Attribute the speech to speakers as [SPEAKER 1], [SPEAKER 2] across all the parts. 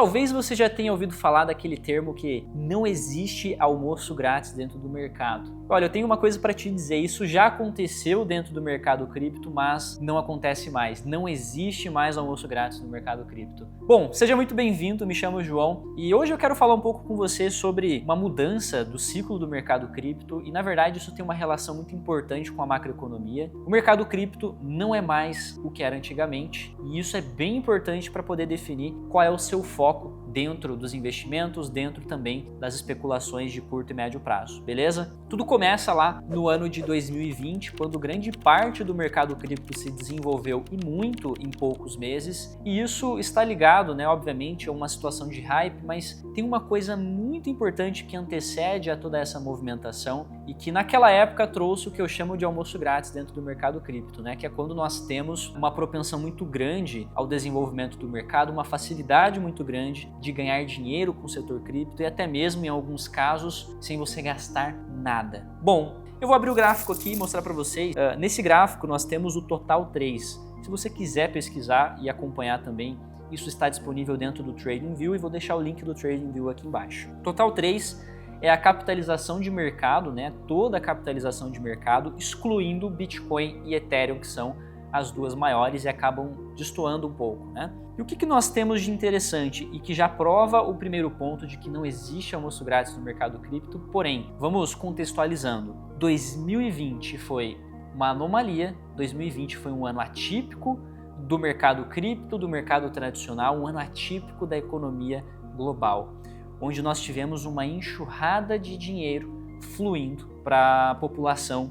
[SPEAKER 1] Talvez você já tenha ouvido falar daquele termo que não existe almoço grátis dentro do mercado. Olha, eu tenho uma coisa para te dizer, isso já aconteceu dentro do mercado cripto, mas não acontece mais. Não existe mais almoço grátis no mercado cripto. Bom, seja muito bem-vindo, me chamo João e hoje eu quero falar um pouco com você sobre uma mudança do ciclo do mercado cripto e, na verdade, isso tem uma relação muito importante com a macroeconomia. O mercado cripto não é mais o que era antigamente e isso é bem importante para poder definir qual é o seu foco dentro dos investimentos, dentro também das especulações de curto e médio prazo, beleza? Tudo começa lá no ano de 2020, quando grande parte do mercado cripto se desenvolveu e muito em poucos meses, e isso está ligado, obviamente, a uma situação de hype, mas tem uma coisa muito importante que antecede a toda essa movimentação e que naquela época trouxe o que eu chamo de almoço grátis dentro do mercado cripto, que é quando nós temos uma propensão muito grande ao desenvolvimento do mercado, uma facilidade muito grande de ganhar dinheiro com o setor cripto e até mesmo, em alguns casos, sem você gastar nada. Bom, eu vou abrir o gráfico aqui e mostrar para vocês. Nesse gráfico nós temos o Total 3. Se você quiser pesquisar e acompanhar também, isso está disponível dentro do TradingView e vou deixar o link do TradingView aqui embaixo. Total 3 é a capitalização de mercado, toda a capitalização de mercado, excluindo Bitcoin e Ethereum, que são as duas maiores e acabam destoando um pouco. E o que nós temos de interessante e que já prova o primeiro ponto de que não existe almoço grátis no mercado cripto, porém, vamos contextualizando. 2020 foi uma anomalia, 2020 foi um ano atípico do mercado cripto, do mercado tradicional, um ano atípico da economia global, onde nós tivemos uma enxurrada de dinheiro fluindo para a população.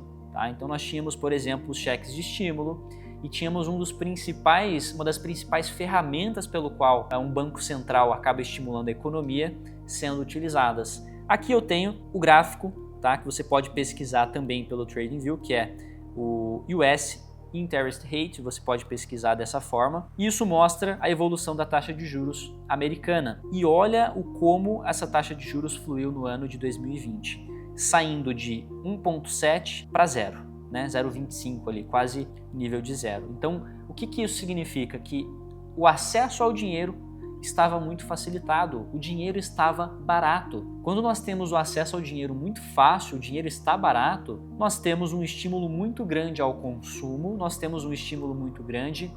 [SPEAKER 1] Então nós tínhamos, por exemplo, os cheques de estímulo, e tínhamos uma das principais ferramentas pelo qual um banco central acaba estimulando a economia sendo utilizadas. Aqui eu tenho o gráfico, que você pode pesquisar também pelo TradingView, que é o US Interest Rate, você pode pesquisar dessa forma. E isso mostra a evolução da taxa de juros americana. E olha como essa taxa de juros fluiu no ano de 2020, saindo de 1,7 para 0. 0,25 ali, quase nível de zero. Então, o que isso significa? Que o acesso ao dinheiro estava muito facilitado, o dinheiro estava barato. Quando nós temos o acesso ao dinheiro muito fácil, o dinheiro está barato, nós temos um estímulo muito grande ao consumo, nós temos um estímulo muito grande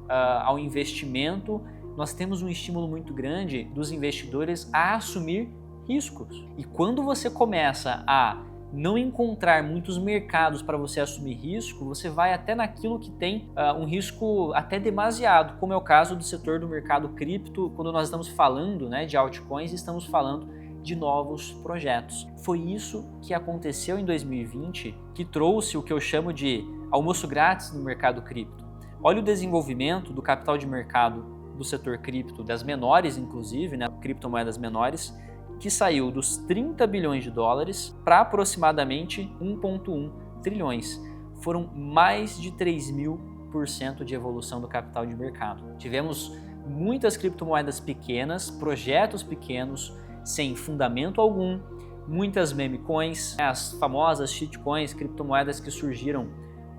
[SPEAKER 1] ao investimento, nós temos um estímulo muito grande dos investidores a assumir riscos. E quando você começa a não encontrar muitos mercados para você assumir risco, você vai até naquilo que tem um risco até demasiado, como é o caso do setor do mercado cripto, quando nós estamos falando de altcoins e estamos falando de novos projetos. Foi isso que aconteceu em 2020, que trouxe o que eu chamo de almoço grátis no mercado cripto. Olha o desenvolvimento do capital de mercado do setor cripto, das menores inclusive, criptomoedas menores, que saiu dos 30 bilhões de dólares para aproximadamente 1,1 trilhões. Foram mais de 3.000% de evolução do capital de mercado. Tivemos muitas criptomoedas pequenas, projetos pequenos, sem fundamento algum, muitas meme coins, as famosas shitcoins, criptomoedas que surgiram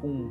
[SPEAKER 1] com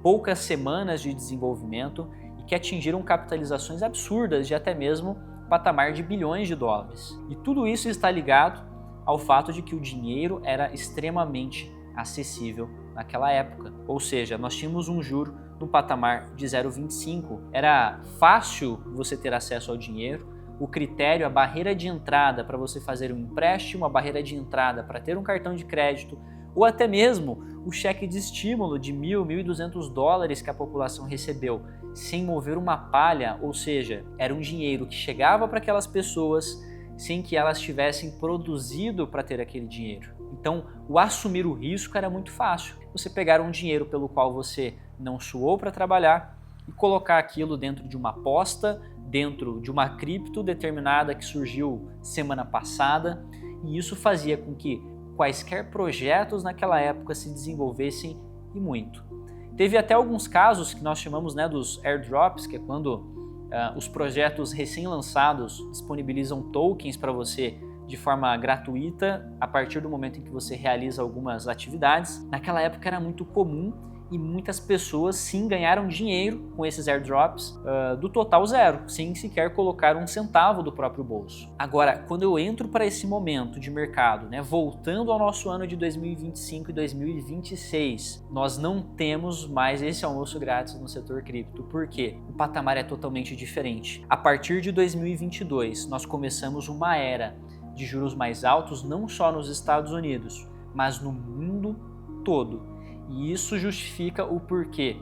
[SPEAKER 1] poucas semanas de desenvolvimento e que atingiram capitalizações absurdas de até mesmo patamar de bilhões de dólares. E tudo isso está ligado ao fato de que o dinheiro era extremamente acessível naquela época. Ou seja, nós tínhamos um juro no patamar de 0,25. Era fácil você ter acesso ao dinheiro. O critério, a barreira de entrada para você fazer um empréstimo, a barreira de entrada para ter um cartão de crédito, ou até mesmo o cheque de estímulo de $1.000, $1.200 que a população recebeu sem mover uma palha, ou seja, era um dinheiro que chegava para aquelas pessoas sem que elas tivessem produzido para ter aquele dinheiro. Então, o assumir o risco era muito fácil. Você pegar um dinheiro pelo qual você não suou para trabalhar e colocar aquilo dentro de uma aposta, dentro de uma cripto determinada que surgiu semana passada, e isso fazia com que quaisquer projetos naquela época se desenvolvessem e muito. Teve até alguns casos que nós chamamos dos airdrops, que é quando os projetos recém-lançados disponibilizam tokens para você de forma gratuita a partir do momento em que você realiza algumas atividades. Naquela época era muito comum e muitas pessoas sim ganharam dinheiro com esses airdrops do total zero, sem sequer colocar um centavo do próprio bolso. Agora, quando eu entro para esse momento de mercado, né, voltando ao nosso ano de 2025 e 2026, nós não temos mais esse almoço grátis no setor cripto. Por quê? O patamar é totalmente diferente. A partir de 2022, nós começamos uma era de juros mais altos, não só nos Estados Unidos, mas no mundo todo. E isso justifica o porquê.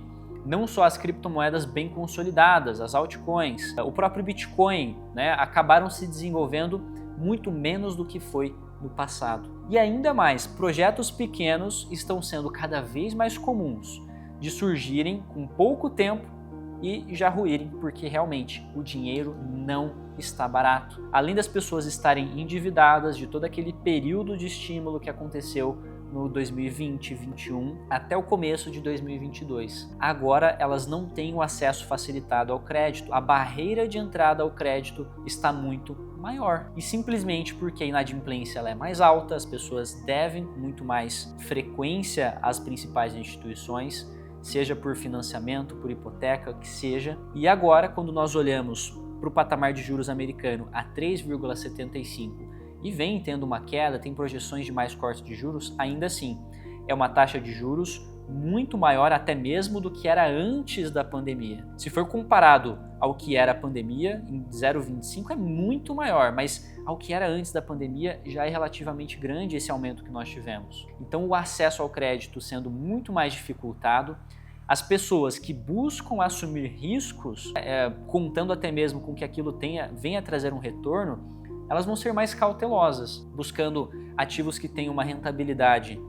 [SPEAKER 1] Não só as criptomoedas bem consolidadas, as altcoins, o próprio Bitcoin, né, acabaram se desenvolvendo muito menos do que foi no passado. E ainda mais, projetos pequenos estão sendo cada vez mais comuns de surgirem com pouco tempo e já ruírem, porque realmente o dinheiro não está barato. Além das pessoas estarem endividadas de todo aquele período de estímulo que aconteceu no 2020, 2021 até o começo de 2022. Agora elas não têm o acesso facilitado ao crédito, a barreira de entrada ao crédito está muito maior. E simplesmente porque a inadimplência ela é mais alta, as pessoas devem com muito mais frequência às principais instituições, seja por financiamento, por hipoteca, que seja. E agora, quando nós olhamos para o patamar de juros americano a 3,75 e vem tendo uma queda, tem projeções de mais cortes de juros, ainda assim é uma taxa de juros muito maior até mesmo do que era antes da pandemia. Se for comparado ao que era a pandemia, em 0,25 é muito maior, mas ao que era antes da pandemia já é relativamente grande esse aumento que nós tivemos. Então o acesso ao crédito sendo muito mais dificultado, as pessoas que buscam assumir riscos, contando até mesmo com que aquilo venha a trazer um retorno, elas vão ser mais cautelosas, buscando ativos que tenham uma rentabilidade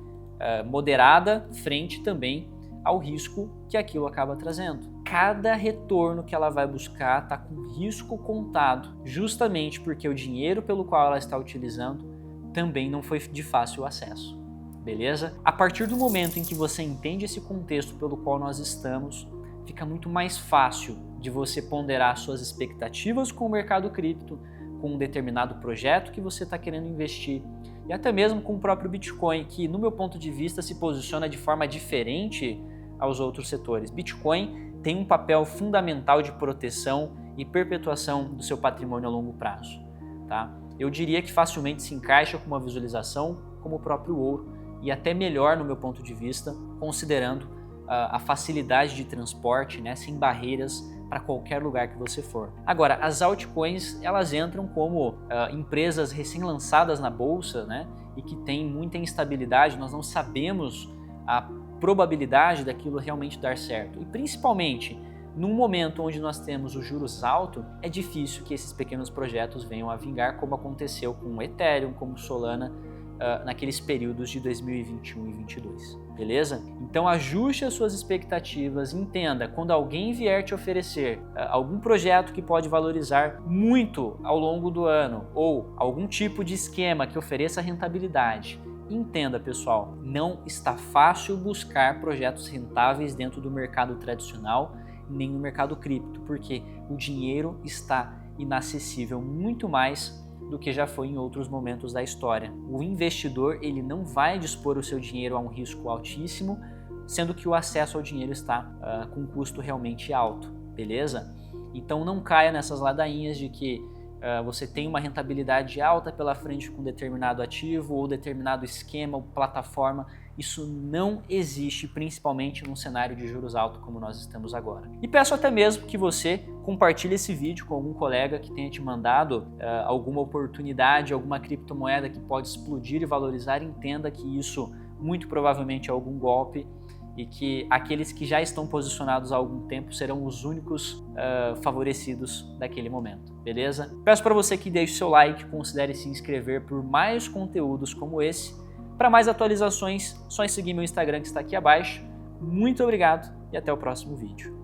[SPEAKER 1] moderada frente também ao risco que aquilo acaba trazendo. Cada retorno que ela vai buscar está com risco contado, justamente porque o dinheiro pelo qual ela está utilizando também não foi de fácil acesso. Beleza? A partir do momento em que você entende esse contexto pelo qual nós estamos, fica muito mais fácil de você ponderar suas expectativas com o mercado cripto, com um determinado projeto que você está querendo investir e até mesmo com o próprio Bitcoin, que no meu ponto de vista se posiciona de forma diferente aos outros setores. Bitcoin tem um papel fundamental de proteção e perpetuação do seu patrimônio a longo prazo. Tá? Eu diria que facilmente se encaixa com uma visualização como o próprio ouro e até melhor no meu ponto de vista, considerando a facilidade de transporte, né, sem barreiras para qualquer lugar que você for. Agora, as altcoins, elas entram como empresas recém-lançadas na bolsa, né, e que têm muita instabilidade, nós não sabemos a probabilidade daquilo realmente dar certo. E principalmente, num momento onde nós temos os juros altos, é difícil que esses pequenos projetos venham a vingar, como aconteceu com o Ethereum, como Solana, naqueles períodos de 2021 e 2022, beleza? Então ajuste as suas expectativas, entenda, quando alguém vier te oferecer algum projeto que pode valorizar muito ao longo do ano ou algum tipo de esquema que ofereça rentabilidade, entenda, pessoal, não está fácil buscar projetos rentáveis dentro do mercado tradicional nem no mercado cripto, porque o dinheiro está inacessível muito mais do que já foi em outros momentos da história. O investidor ele não vai dispor o seu dinheiro a um risco altíssimo, sendo que o acesso ao dinheiro está com um custo realmente alto, beleza? Então não caia nessas ladainhas de que você tem uma rentabilidade alta pela frente com determinado ativo ou determinado esquema ou plataforma. Isso não existe, principalmente num cenário de juros altos como nós estamos agora. E peço até mesmo que você compartilhe esse vídeo com algum colega que tenha te mandado alguma oportunidade, alguma criptomoeda que pode explodir e valorizar. Entenda que isso muito provavelmente é algum golpe e que aqueles que já estão posicionados há algum tempo serão os únicos favorecidos daquele momento, beleza? Peço para você que deixe seu like, considere se inscrever por mais conteúdos como esse. Para mais atualizações, só seguir meu Instagram que está aqui abaixo. Muito obrigado e até o próximo vídeo.